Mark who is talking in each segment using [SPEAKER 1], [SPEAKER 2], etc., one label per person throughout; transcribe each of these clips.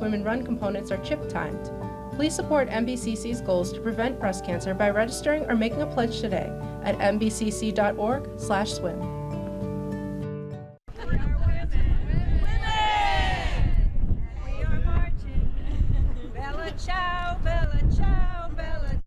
[SPEAKER 1] women-run components are chip-timed. Please support MBCC's goals to prevent breast cancer by registering or making a pledge today at mbcc.org/swim.
[SPEAKER 2] Ciao, Bella, ciao, Bella.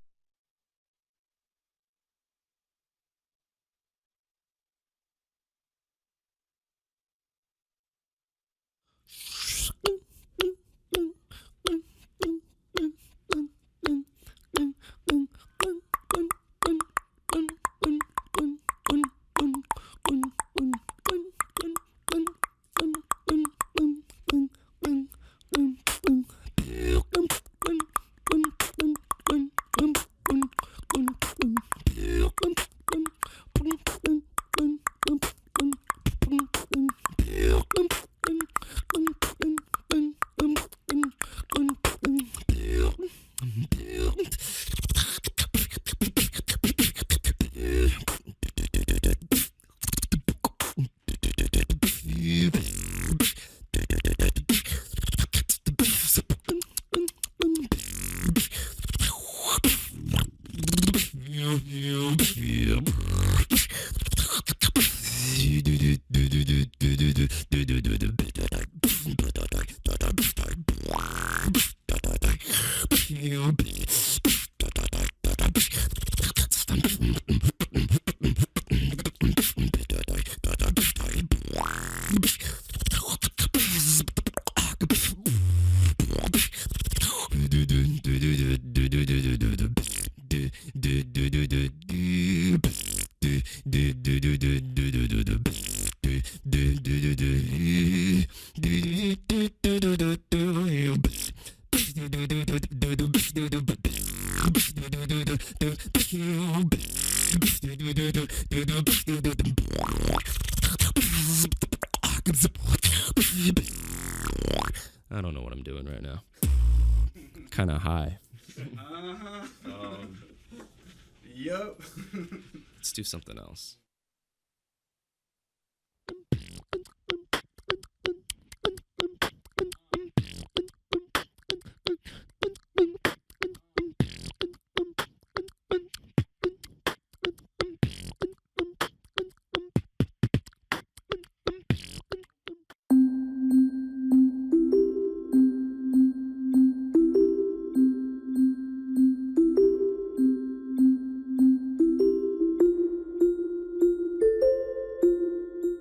[SPEAKER 3] I don't know what I'm doing right now. Kind of high.
[SPEAKER 4] Yup.
[SPEAKER 3] Let's do something else.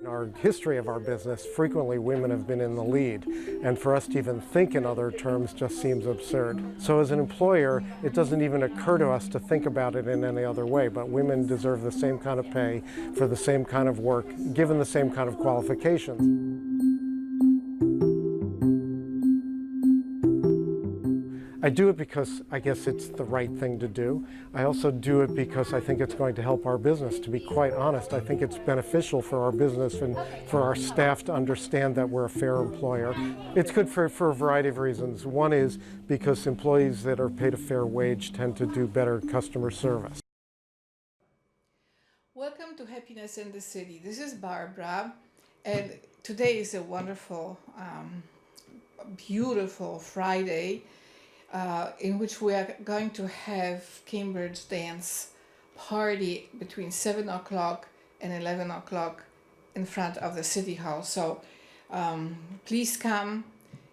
[SPEAKER 5] Our history of our business, frequently women have been in the lead, and for us to even think in other terms just seems absurd. So as an employer, it doesn't even occur to us to think about it in any other way, but women deserve the same kind of pay for the same kind of work, given the same kind of qualifications. I do it because I guess it's the right thing to do. I also do it because I think it's going to help our business. To be quite honest, I think it's beneficial for our business and for our staff to understand that we're a fair employer. It's good for a variety of reasons. One is because employees that are paid a fair wage tend to do better customer service.
[SPEAKER 6] Welcome to Happiness in the City. This is Barbara, and today is a wonderful, beautiful Friday. In which we are going to have Cambridge Dance party between 7 o'clock and 11 o'clock in front of the City Hall. So please come.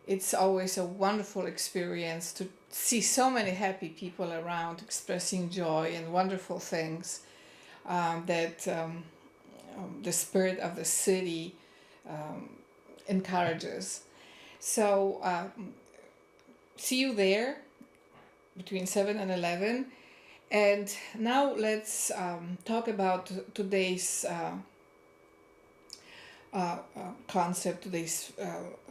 [SPEAKER 6] It's always a wonderful experience to see so many happy people around expressing joy and wonderful things that the spirit of the city encourages. So see you there between 7 and 11. And now let's talk about today's concept, today's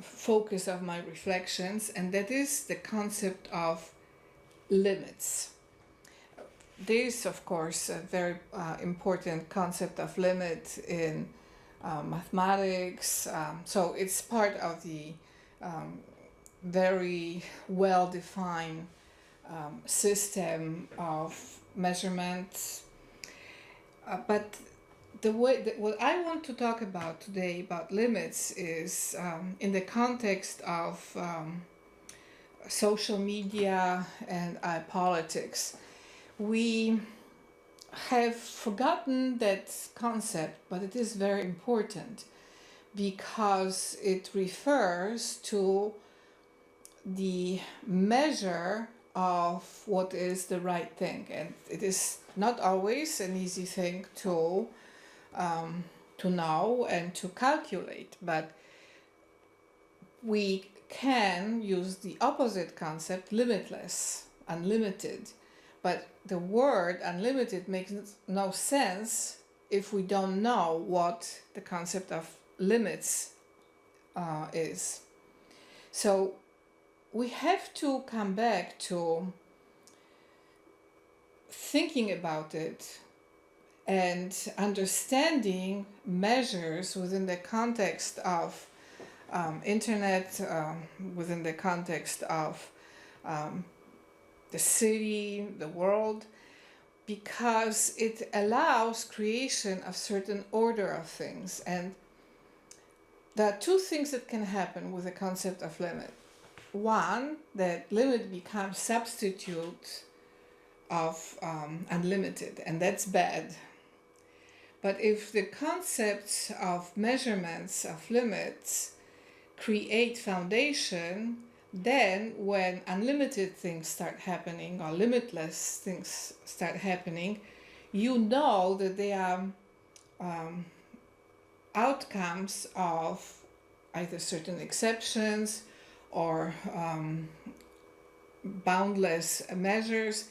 [SPEAKER 6] focus of my reflections, and that is the concept of limits. There is, of course, a very important concept of limit in mathematics. So it's part of the very well-defined system of measurements. But what I want to talk about today about limits is in the context of social media and politics. We have forgotten that concept, but it is very important because it refers to the measure of what is the right thing, and it is not always an easy thing to know and to calculate, but we can use the opposite concept, limitless, unlimited. But the word unlimited makes no sense if we don't know what the concept of limits is. So we have to come back to thinking about it and understanding measures within the context of internet, within the context of the city, the world, because it allows creation of certain order of things. And there are two things that can happen with the concept of limit. One, that limit becomes substitute of unlimited, and that's bad. But if the concepts of measurements of limits create foundation, then when unlimited things start happening or limitless things start happening, you know that they are outcomes of either certain exceptions or boundless measures,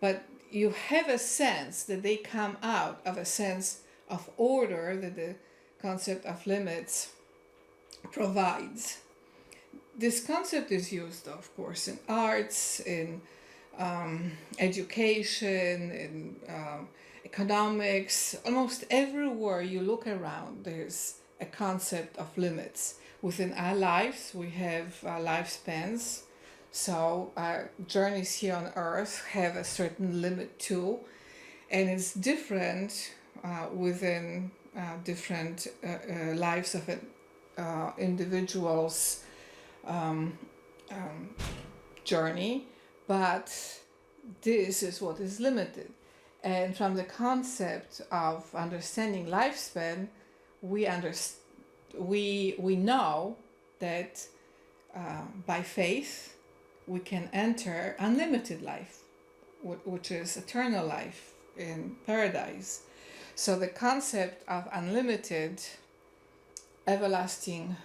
[SPEAKER 6] but you have a sense that they come out of a sense of order that the concept of limits provides. This concept is used, of course, in arts, in education, in economics. Almost everywhere you look around, there's a concept of limits. Within our lives, we have lifespans. So our journeys here on Earth have a certain limit too, and it's different within different lives of individuals' journey, but this is what is limited. And from the concept of understanding lifespan, we know that by faith we can enter unlimited life, which is eternal life in paradise. So the concept of unlimited, everlasting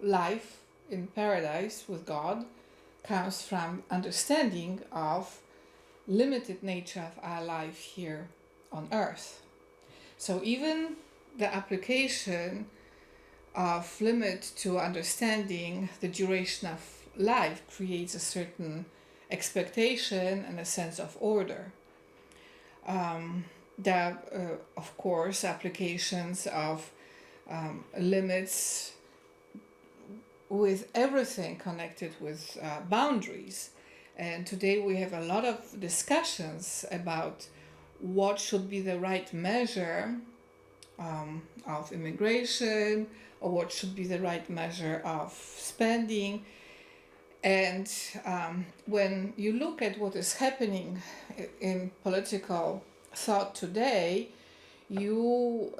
[SPEAKER 6] life in paradise with God comes from understanding of limited nature of our life here on earth. So even the application of limit to understanding the duration of life creates a certain expectation and a sense of order. There are, of course, applications of limits with everything connected with boundaries. And today we have a lot of discussions about what should be the right measure of immigration, or what should be the right measure of spending. And when you look at what is happening in political thought today, you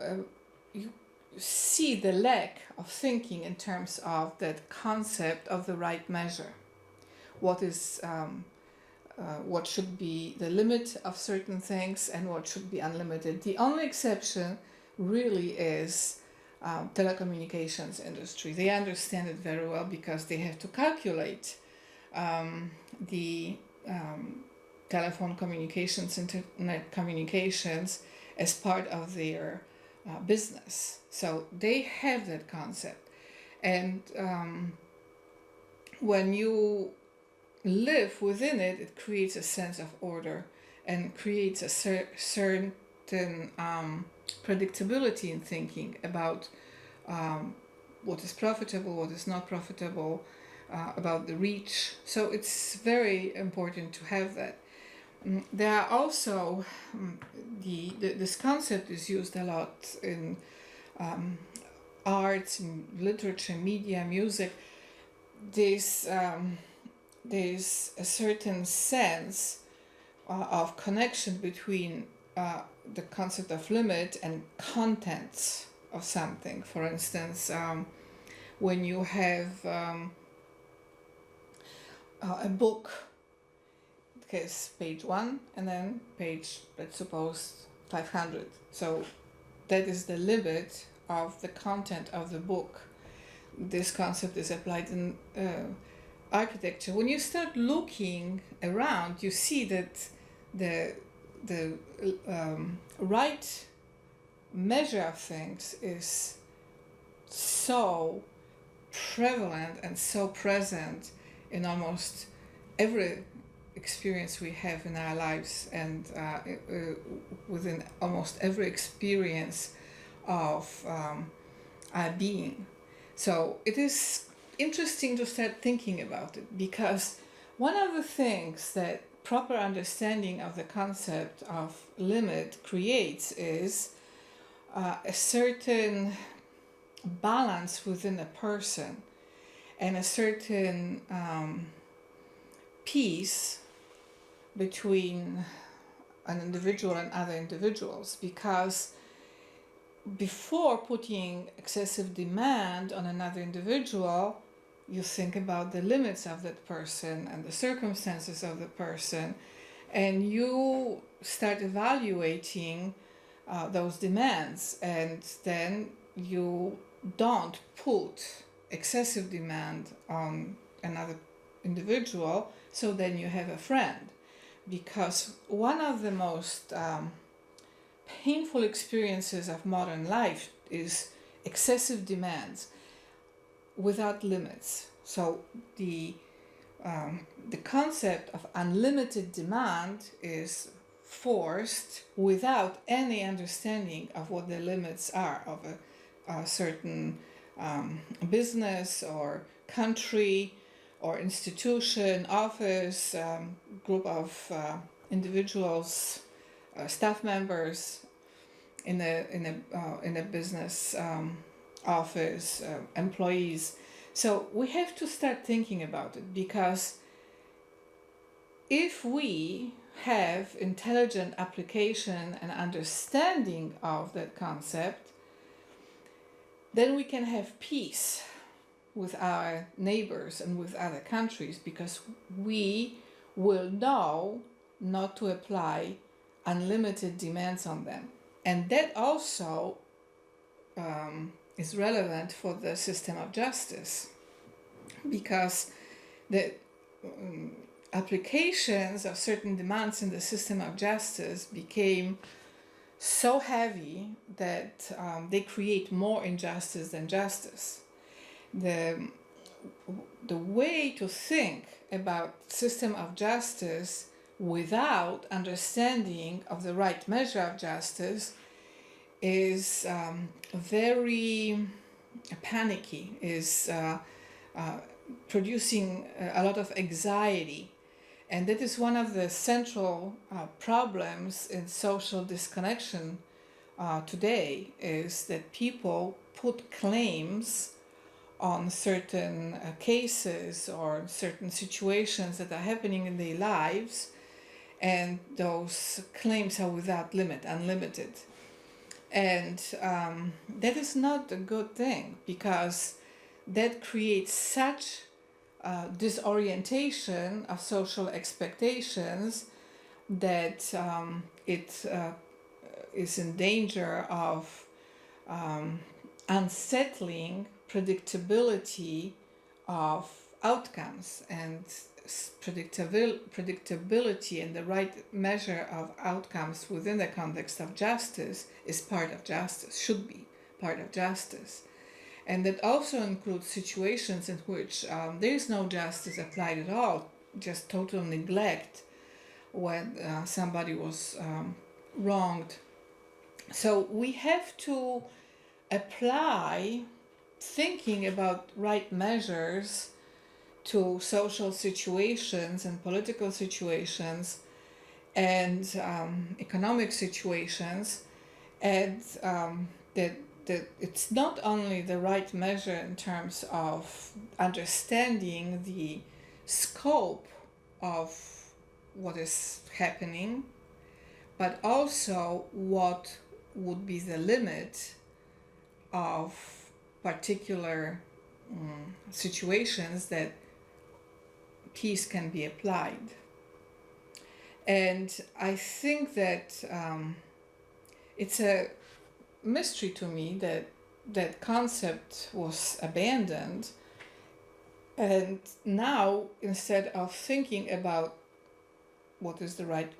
[SPEAKER 6] see the lack of thinking in terms of that concept of the right measure. What is what should be the limit of certain things and what should be unlimited. The only exception really is telecommunications industry. They understand it very well because they have to calculate the telephone communications, internet communications as part of their business. So they have that concept. And when you live within it, it creates a sense of order and creates a certain predictability in thinking about what is profitable, what is not profitable, about the reach. So it's very important to have that. There are also this concept is used a lot in arts, in literature, media, music. This there's a certain sense of connection between the concept of limit and contents of something. For instance, when you have a book, has page 1 and then page, let's suppose, 500. So that is the limit of the content of the book. This concept is applied in architecture. When you start looking around, you see that the right measure of things is so prevalent and so present in almost every experience we have in our lives, and within almost every experience of our being. So it is interesting to start thinking about it, because one of the things that proper understanding of the concept of limit creates is a certain balance within a person and a certain peace between an individual and other individuals, because before putting excessive demand on another individual, you think about the limits of that person and the circumstances of the person, and you start evaluating those demands, and then you don't put excessive demand on another individual, so then you have a friend. Because one of the most painful experiences of modern life is excessive demands without limits. So the concept of unlimited demand is forced without any understanding of what the limits are of a certain business or country or institution, office, group of individuals, staff members in a business office, employees. So we have to start thinking about it, because if we have intelligent application and understanding of that concept, then we can have peace with our neighbors and with other countries, because we will know not to apply unlimited demands on them. And that also is relevant for the system of justice, because the applications of certain demands in the system of justice became so heavy that they create more injustice than justice. The way to think about system of justice without understanding of the right measure of justice is very panicky, is producing a lot of anxiety. And that is one of the central problems in social disconnection today, is that people put claims on certain cases or certain situations that are happening in their lives, and those claims are without limit, unlimited. And that is not a good thing, because that creates such disorientation of social expectations that it is in danger of unsettling predictability of outcomes, and predictability and the right measure of outcomes within the context of justice is part of justice, should be part of justice. And that also includes situations in which there is no justice applied at all, just total neglect when somebody was wronged. So we have to apply thinking about right measures to social situations and political situations and economic situations, and that it's not only the right measure in terms of understanding the scope of what is happening, but also what would be the limit of particular situations that peace can be applied. And I think that it's a mystery to me that that concept was abandoned. And now, instead of thinking about what is the right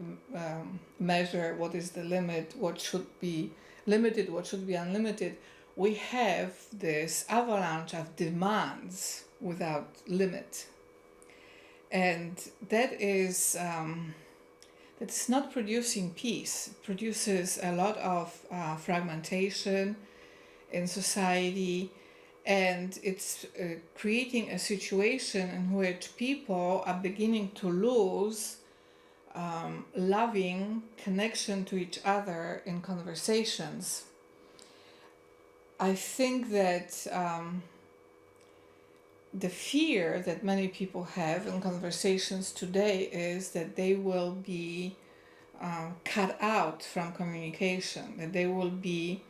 [SPEAKER 6] measure, what is the limit, what should be limited, what should be unlimited, we have this avalanche of demands without limit. And that is that's not producing peace. It produces a lot of fragmentation in society, and it's creating a situation in which people are beginning to lose loving connection to each other in conversations. I think that the fear that many people have in conversations today is that they will be cut out from communication, that they will be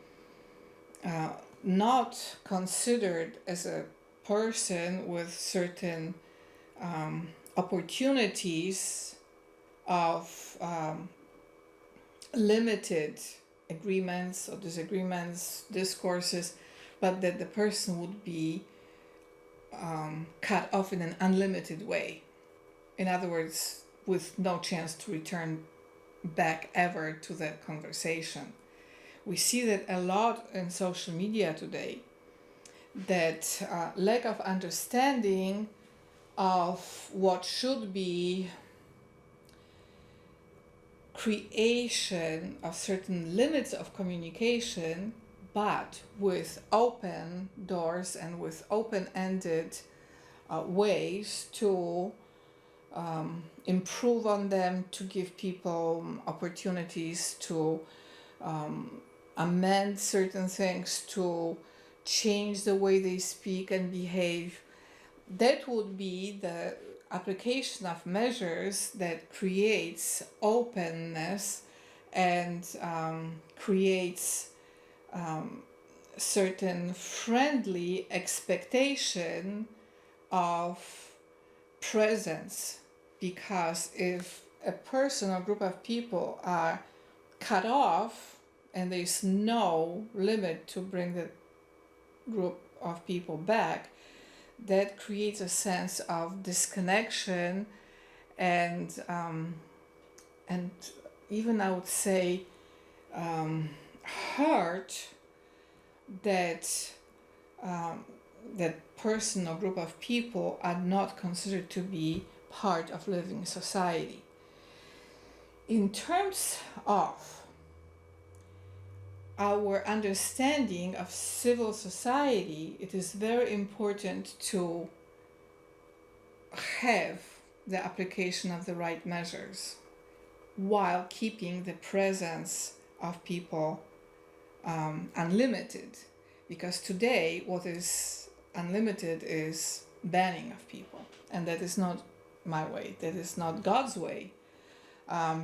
[SPEAKER 6] not considered as a person with certain opportunities of limited agreements or disagreements, discourses, but that the person would be cut off in an unlimited way. In other words, with no chance to return back ever to that conversation. We see that a lot in social media today, that lack of understanding of what should be creation of certain limits of communication, but with open doors and with open-ended ways to improve on them, to give people opportunities to amend certain things, to change the way they speak and behave. That would be the application of measures that creates openness and creates certain friendly expectation of presence. Because if a person or group of people are cut off and there's no limit to bring the group of people back, that creates a sense of disconnection and even I would say hurt that that person or group of people are not considered to be part of living society. In terms of our understanding of civil society, it is very important to have the application of the right measures while keeping the presence of people unlimited. Because today what is unlimited is banning of people, and that is not my way, that is not God's way,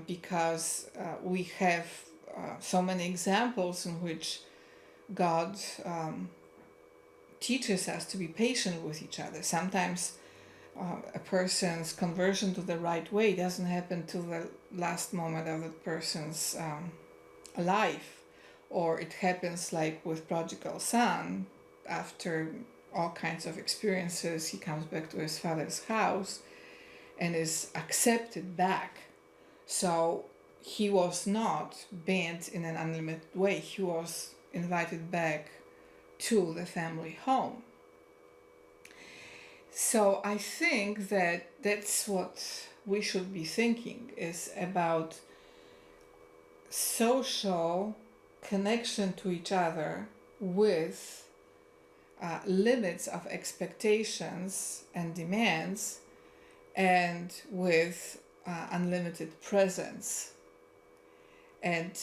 [SPEAKER 6] because we have so many examples in which God teaches us to be patient with each other. Sometimes a person's conversion to the right way doesn't happen till the last moment of the person's life, or it happens like with prodigal son. After all kinds of experiences, he comes back to his father's house and is accepted back. So he was not banned in an unlimited way. He was invited back to the family home. So I think that that's what we should be thinking, is about social connection to each other with limits of expectations and demands, and with unlimited presence. And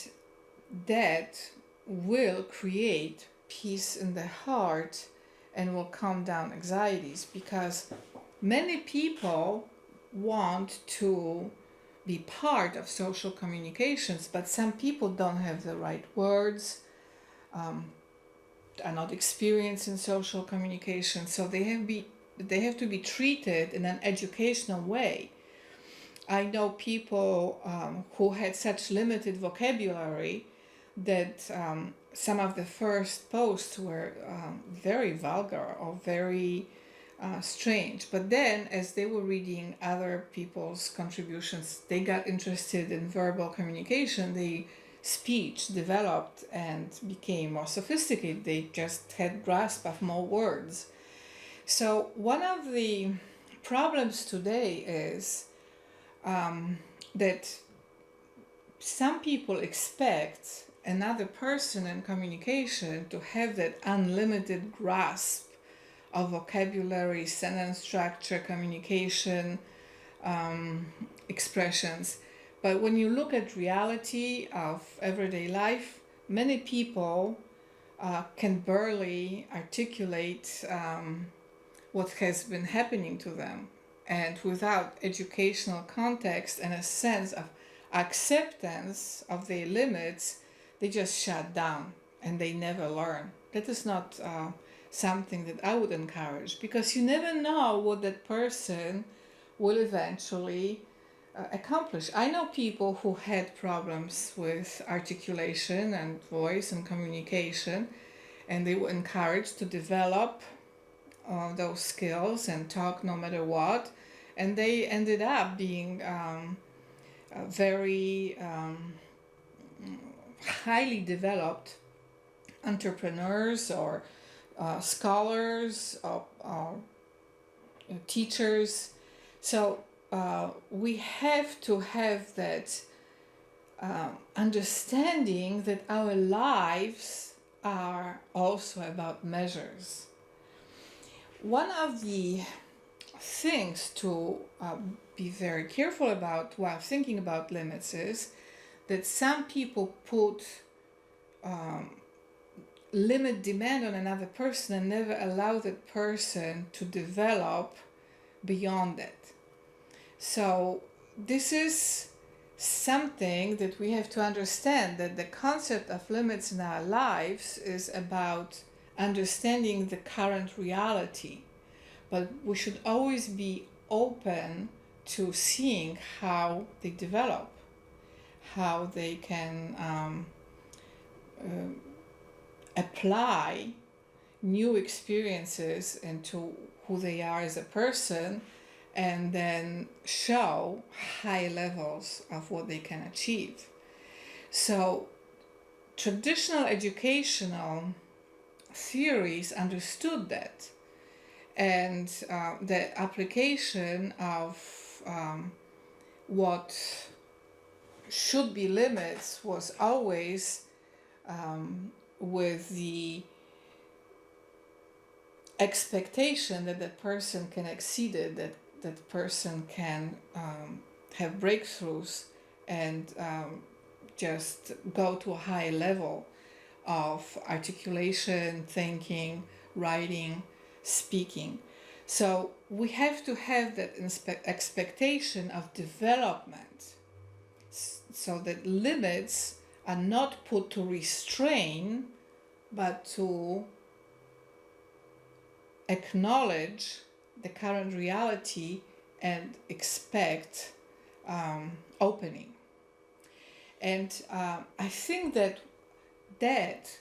[SPEAKER 6] that will create peace in the heart and will calm down anxieties, because many people want to be part of social communications, but some people don't have the right words, are not experienced in social communication, so they have to be treated in an educational way. I know people who had such limited vocabulary that some of the first posts were very vulgar or very strange. But then, as they were reading other people's contributions, they got interested in verbal communication. Their speech developed and became more sophisticated. They just had grasp of more words. So one of the problems today is that some people expect another person in communication to have that unlimited grasp of vocabulary, sentence structure, communication, expressions. But when you look at reality of everyday life, many people can barely articulate what has been happening to them. And without educational context and a sense of acceptance of their limits, they just shut down and they never learn. That is not something that I would encourage, because you never know what that person will eventually accomplish. I know people who had problems with articulation and voice and communication, and they were encouraged to develop those skills and talk no matter what, and they ended up being very highly developed entrepreneurs or scholars or teachers. So we have to have that understanding that our lives are also about measures. One of the things to be very careful about while thinking about limits is that some people put limit demand on another person and never allow that person to develop beyond that. So this is something that we have to understand, that the concept of limits in our lives is about understanding the current reality, but we should always be open to seeing how they develop, how they can apply new experiences into who they are as a person, and then show high levels of what they can achieve. So traditional educational theories understood that, and the application of what should be limits was always with the expectation that that person can exceed it, that that person can have breakthroughs and just go to a high level of articulation, thinking, writing, speaking. So we have to have that expectation of development, so that limits are not put to restrain, but to acknowledge the current reality and expect opening. And I think that that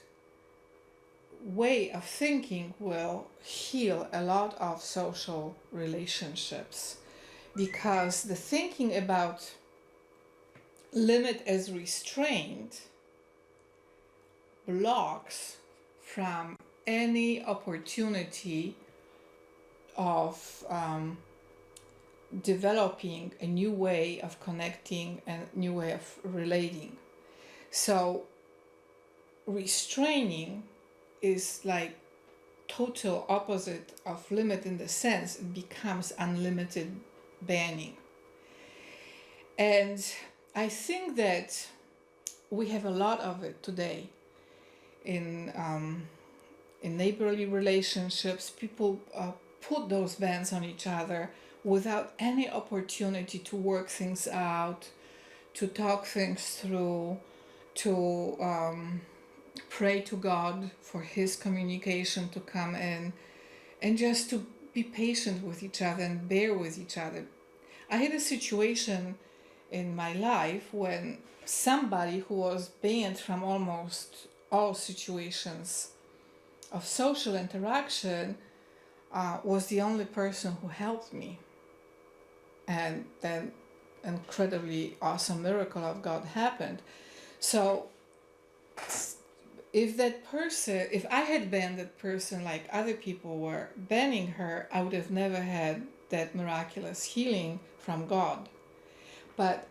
[SPEAKER 6] way of thinking will heal a lot of social relationships, because the thinking about limit as restraint blocks from any opportunity of developing a new way of connecting, a new way of relating. So restraining is like total opposite of limit, in the sense it becomes unlimited banning. And I think that we have a lot of it today in neighborly relationships. People put those bans on each other without any opportunity to work things out, to talk things through, to pray to God for His communication to come in, and just to be patient with each other and bear with each other. I had a situation in my life when somebody who was banned from almost all situations of social interaction was the only person who helped me. And then incredibly awesome miracle of God happened. So if I had banned that person like other people were banning her, I would have never had that miraculous healing from God. But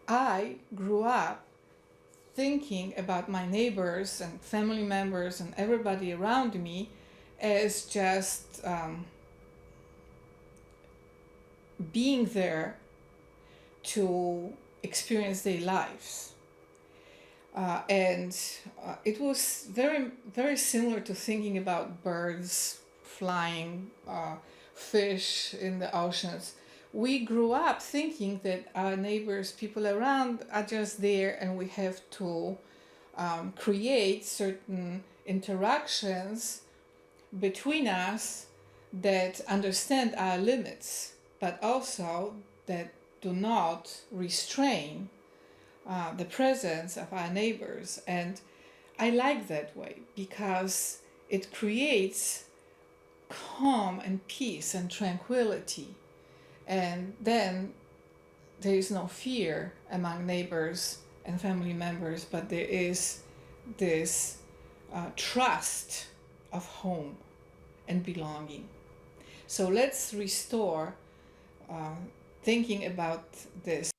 [SPEAKER 6] I grew up thinking about my neighbors and family members and everybody around me as just being there to experience their lives. And it was very, very similar to thinking about birds flying, fish in the oceans. We grew up thinking that our neighbors, people around, are just there, and we have to create certain interactions between us that understand our limits, but also that do not restrain the presence of our neighbors. And I like that way because it creates calm and peace and tranquility. And then there is no fear among neighbors and family members, but there is this trust of home and belonging. So let's restore thinking about this